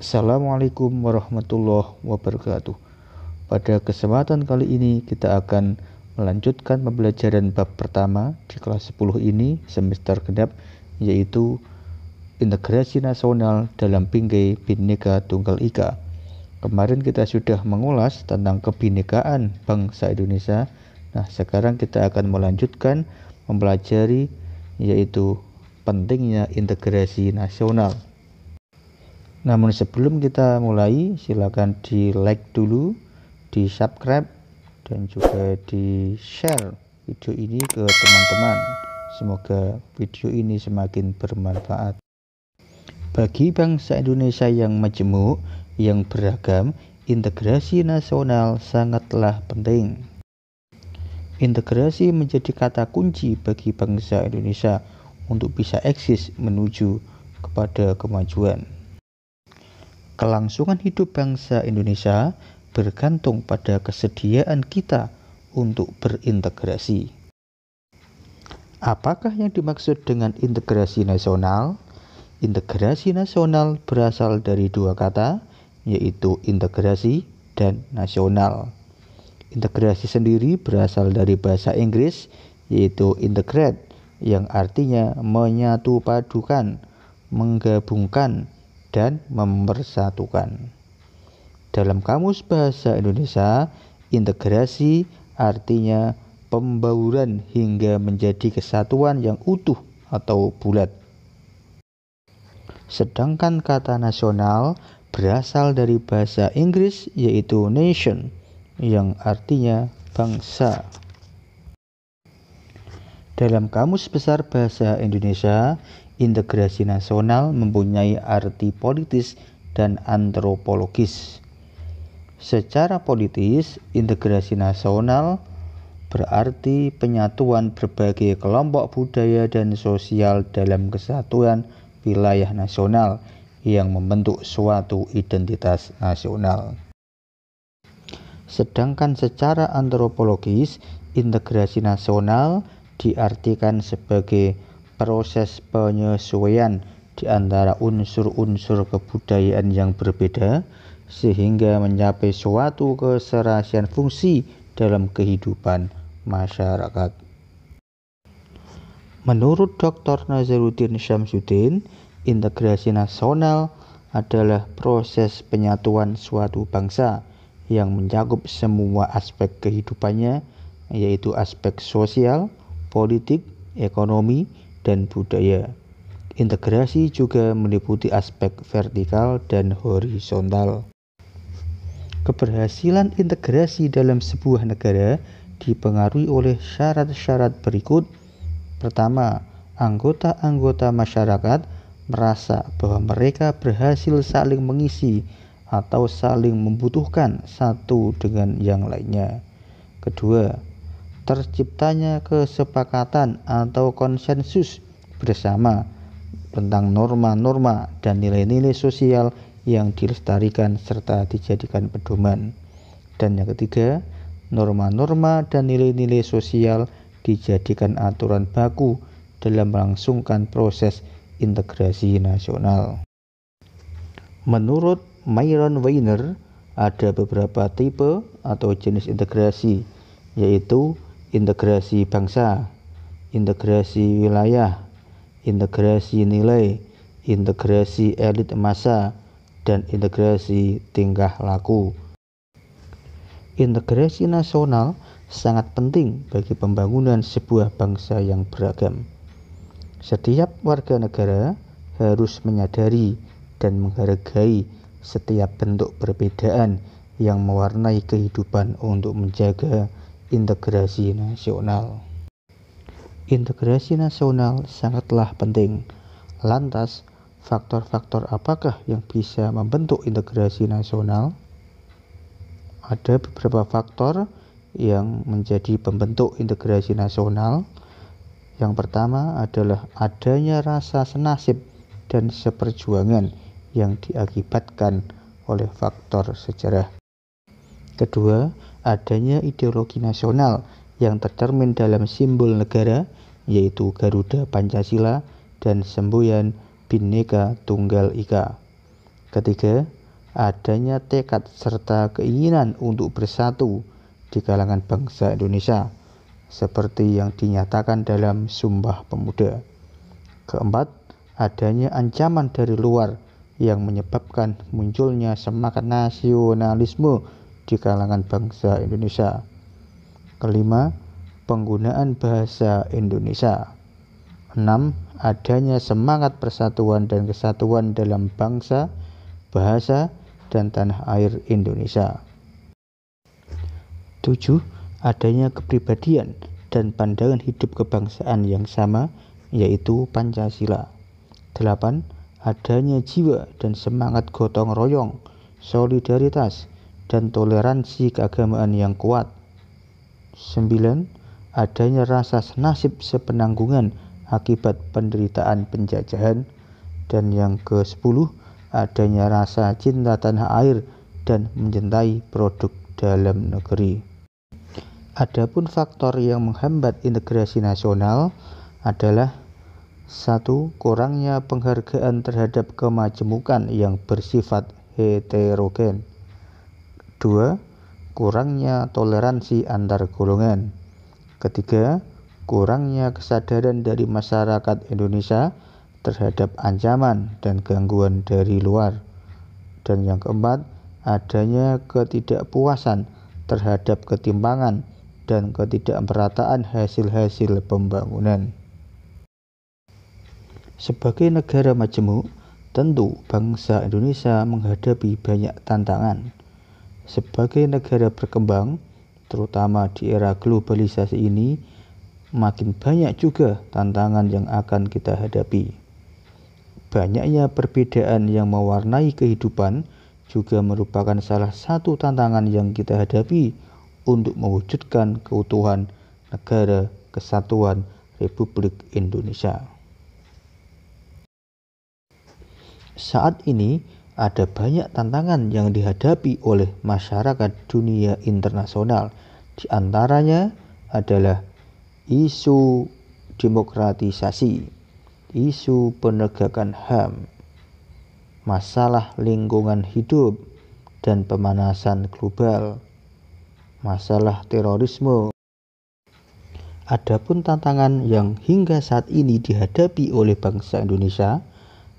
Assalamualaikum warahmatullahi wabarakatuh. Pada kesempatan kali ini kita akan melanjutkan pembelajaran bab pertama di kelas 10 ini semester genap, yaitu integrasi nasional dalam Bingkai Bhinneka Tunggal Ika. Kemarin kita sudah mengulas tentang kebinekaan bangsa Indonesia. Nah, sekarang kita akan melanjutkan mempelajari yaitu pentingnya integrasi nasional. Namun sebelum kita mulai, silakan di like dulu, di subscribe, dan juga di share video ini ke teman-teman. Semoga video ini semakin bermanfaat. Bagi bangsa Indonesia yang majemuk, yang beragam, integrasi nasional sangatlah penting. Integrasi menjadi kata kunci bagi bangsa Indonesia untuk bisa eksis menuju kepada kemajuan. Kelangsungan hidup bangsa Indonesia bergantung pada kesediaan kita untuk berintegrasi. Apakah yang dimaksud dengan integrasi nasional? Integrasi nasional berasal dari dua kata, yaitu integrasi dan nasional. Integrasi sendiri berasal dari bahasa Inggris, yaitu integrate, yang artinya menyatu padukan, menggabungkan, dan mempersatukan. Dalam Kamus Bahasa Indonesia, integrasi artinya pembauran hingga menjadi kesatuan yang utuh atau bulat. Sedangkan kata nasional berasal dari bahasa Inggris, yaitu nation, yang artinya bangsa. Dalam Kamus Besar Bahasa Indonesia, integrasi nasional mempunyai arti politis dan antropologis. Secara politis, integrasi nasional berarti penyatuan berbagai kelompok budaya dan sosial dalam kesatuan wilayah nasional yang membentuk suatu identitas nasional. Sedangkan secara antropologis, integrasi nasional diartikan sebagai proses penyesuaian di antara unsur-unsur kebudayaan yang berbeda sehingga mencapai suatu keserasian fungsi dalam kehidupan masyarakat. Menurut Dr. Nazaruddin Syamsuddin, integrasi nasional adalah proses penyatuan suatu bangsa yang mencakup semua aspek kehidupannya, yaitu aspek sosial, politik, ekonomi, dan budaya. Integrasi juga meliputi aspek vertikal dan horizontal. Keberhasilan integrasi dalam sebuah negara dipengaruhi oleh syarat-syarat berikut. Pertama, anggota-anggota masyarakat merasa bahwa mereka berhasil saling mengisi atau saling membutuhkan satu dengan yang lainnya. Kedua, terciptanya kesepakatan atau konsensus bersama tentang norma-norma dan nilai-nilai sosial yang dilestarikan serta dijadikan pedoman. Dan yang ketiga, norma-norma dan nilai-nilai sosial dijadikan aturan baku dalam melangsungkan proses integrasi nasional. Menurut Myron Weiner, ada beberapa tipe atau jenis integrasi, yaitu integrasi bangsa, integrasi wilayah, integrasi nilai, integrasi elit massa, dan integrasi tingkah laku. Integrasi nasional sangat penting bagi pembangunan sebuah bangsa yang beragam. Setiap warga negara harus menyadari dan menghargai setiap bentuk perbedaan yang mewarnai kehidupan untuk menjaga integrasi nasional. Integrasi nasional sangatlah penting. Lantas, faktor-faktor apakah yang bisa membentuk integrasi nasional? Ada beberapa faktor yang menjadi pembentuk integrasi nasional. Yang pertama adalah adanya rasa senasib dan seperjuangan yang diakibatkan oleh faktor sejarah. Kedua, adanya ideologi nasional yang tercermin dalam simbol negara, yaitu Garuda Pancasila dan semboyan Bhinneka Tunggal Ika. Ketiga, adanya tekad serta keinginan untuk bersatu di kalangan bangsa Indonesia, seperti yang dinyatakan dalam Sumpah Pemuda. Keempat, adanya ancaman dari luar yang menyebabkan munculnya semangat nasionalisme di kalangan bangsa Indonesia. Kelima, penggunaan bahasa Indonesia. 6. Adanya semangat persatuan dan kesatuan dalam bangsa, bahasa, dan tanah air Indonesia. 7. Adanya kepribadian dan pandangan hidup kebangsaan yang sama, yaitu Pancasila. 8. Adanya jiwa dan semangat gotong royong, solidaritas, dan toleransi keagamaan yang kuat. 9. Adanya rasa senasib sepenanggungan akibat penderitaan penjajahan. Dan yang ke-10, adanya rasa cinta tanah air dan mencintai produk dalam negeri. Adapun faktor yang menghambat integrasi nasional adalah 1. Kurangnya penghargaan terhadap kemajemukan yang bersifat heterogen. 2. Kurangnya toleransi antar golongan. 3. Kurangnya kesadaran dari masyarakat Indonesia terhadap ancaman dan gangguan dari luar. Dan yang keempat, adanya ketidakpuasan terhadap ketimpangan dan ketidakmerataan hasil-hasil pembangunan. Sebagai negara majemuk, tentu bangsa Indonesia menghadapi banyak tantangan. Sebagai negara berkembang, terutama di era globalisasi ini, makin banyak juga tantangan yang akan kita hadapi. Banyaknya perbedaan yang mewarnai kehidupan juga merupakan salah satu tantangan yang kita hadapi untuk mewujudkan keutuhan Negara Kesatuan Republik Indonesia. Saat ini ada banyak tantangan yang dihadapi oleh masyarakat dunia internasional. Di antaranya adalah isu demokratisasi, isu penegakan HAM, masalah lingkungan hidup dan pemanasan global, masalah terorisme. Adapun tantangan yang hingga saat ini dihadapi oleh bangsa Indonesia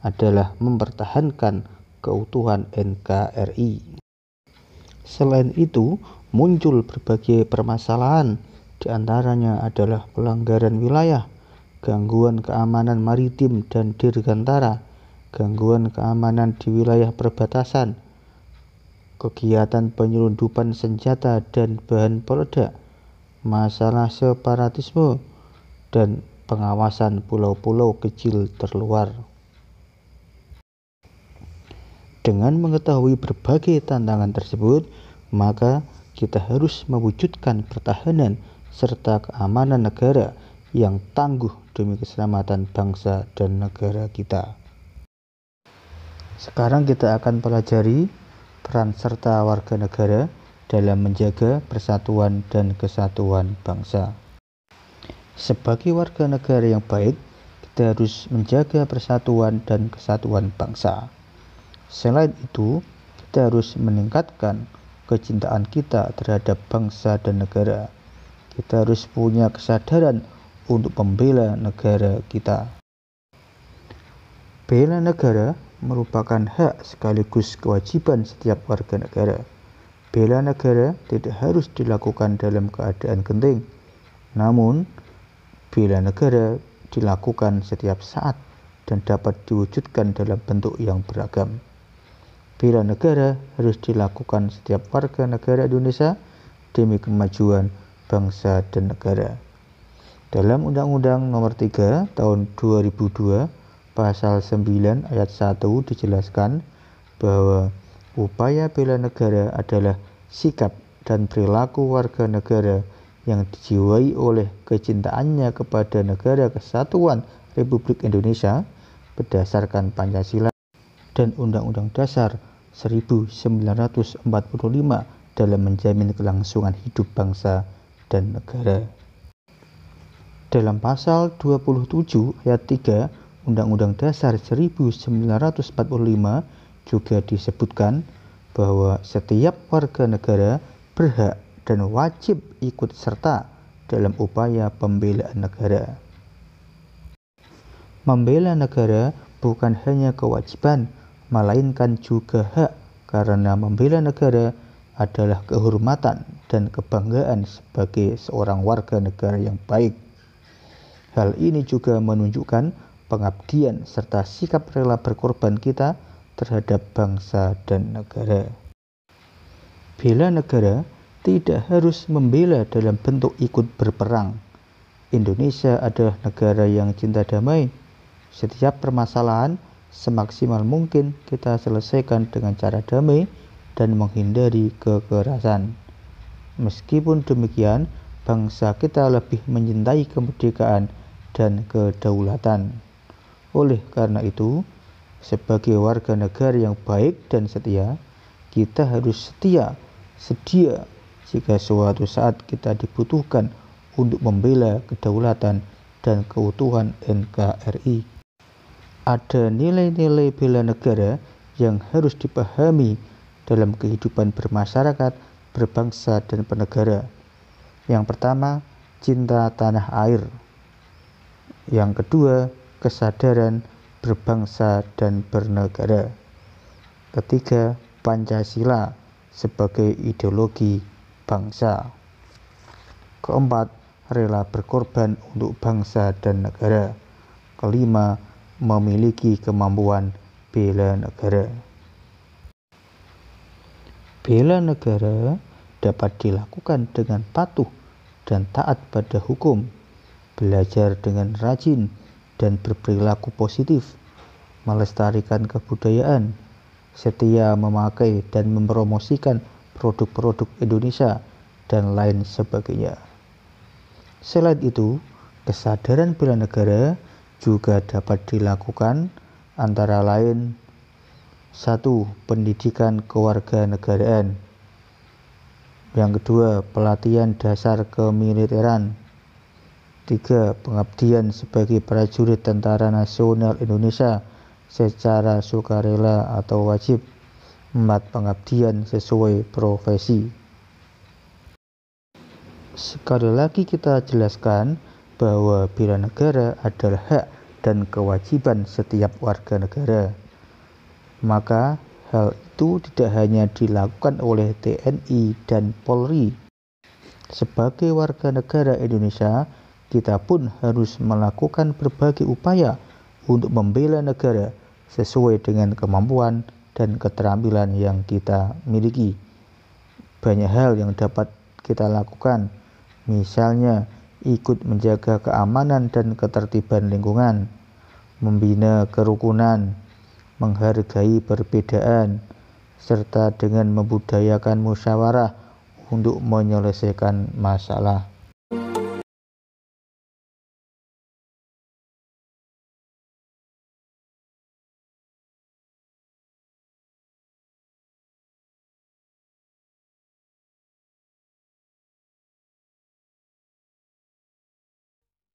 adalah mempertahankan keutuhan NKRI. Selain itu, muncul berbagai permasalahan, di antaranya adalah pelanggaran wilayah, gangguan keamanan maritim dan dirgantara, gangguan keamanan di wilayah perbatasan, kegiatan penyelundupan senjata dan bahan peledak, masalah separatisme, dan pengawasan pulau-pulau kecil terluar. Dengan mengetahui berbagai tantangan tersebut, maka kita harus mewujudkan pertahanan serta keamanan negara yang tangguh demi keselamatan bangsa dan negara kita. Sekarang kita akan pelajari peran serta warga negara dalam menjaga persatuan dan kesatuan bangsa. Sebagai warga negara yang baik, kita harus menjaga persatuan dan kesatuan bangsa. Selain itu, kita harus meningkatkan kecintaan kita terhadap bangsa dan negara. Kita harus punya kesadaran untuk membela negara kita. Bela negara merupakan hak sekaligus kewajiban setiap warga negara. Bela negara tidak harus dilakukan dalam keadaan genting, namun bela negara dilakukan setiap saat dan dapat diwujudkan dalam bentuk yang beragam. Bela negara harus dilakukan setiap warga negara Indonesia demi kemajuan bangsa dan negara. Dalam Undang-Undang Nomor 3 Tahun 2002, Pasal 9 Ayat 1 dijelaskan bahwa upaya bela negara adalah sikap dan perilaku warga negara yang dijiwai oleh kecintaannya kepada Negara Kesatuan Republik Indonesia berdasarkan Pancasila dan Undang-Undang Dasar 1945 dalam menjamin kelangsungan hidup bangsa dan negara. Dalam pasal 27 ayat 3 Undang-Undang Dasar 1945 juga disebutkan bahwa setiap warga negara berhak dan wajib ikut serta dalam upaya pembelaan negara. Membela negara bukan hanya kewajiban, melainkan juga hak, karena membela negara adalah kehormatan dan kebanggaan sebagai seorang warga negara yang baik. Hal ini juga menunjukkan pengabdian serta sikap rela berkorban kita terhadap bangsa dan negara. Bela negara tidak harus membela dalam bentuk ikut berperang. Indonesia adalah negara yang cinta damai. Setiap permasalahan semaksimal mungkin kita selesaikan dengan cara damai dan menghindari kekerasan. Meskipun demikian, bangsa kita lebih mencintai kemerdekaan dan kedaulatan. Oleh karena itu, sebagai warga negara yang baik dan setia, kita harus sedia jika suatu saat kita dibutuhkan untuk membela kedaulatan dan keutuhan NKRI. Ada nilai-nilai bela negara yang harus dipahami dalam kehidupan bermasyarakat, berbangsa, dan bernegara. Yang pertama, cinta tanah air. Yang kedua, kesadaran berbangsa dan bernegara. Ketiga, Pancasila sebagai ideologi bangsa. Keempat, rela berkorban untuk bangsa dan negara. Kelima, memiliki kemampuan bela negara. Bela negara dapat dilakukan dengan patuh dan taat pada hukum, belajar dengan rajin dan berperilaku positif, melestarikan kebudayaan, setia memakai dan mempromosikan produk-produk Indonesia, dan lain sebagainya. Selain itu, kesadaran bela negara juga dapat dilakukan antara lain: 1. Pendidikan kewarganegaraan. Yang kedua, pelatihan dasar kemiliteran. 3. Pengabdian sebagai prajurit Tentara Nasional Indonesia secara sukarela atau wajib. 4. Pengabdian sesuai profesi. Sekali lagi kita jelaskan bahwa bela negara adalah hak dan kewajiban setiap warga negara. Maka hal itu tidak hanya dilakukan oleh TNI dan Polri. Sebagai warga negara Indonesia, kita pun harus melakukan berbagai upaya untuk membela negara sesuai dengan kemampuan dan keterampilan yang kita miliki. Banyak hal yang dapat kita lakukan, misalnya ikut menjaga keamanan dan ketertiban lingkungan, membina kerukunan, menghargai perbedaan, serta dengan membudayakan musyawarah untuk menyelesaikan masalah.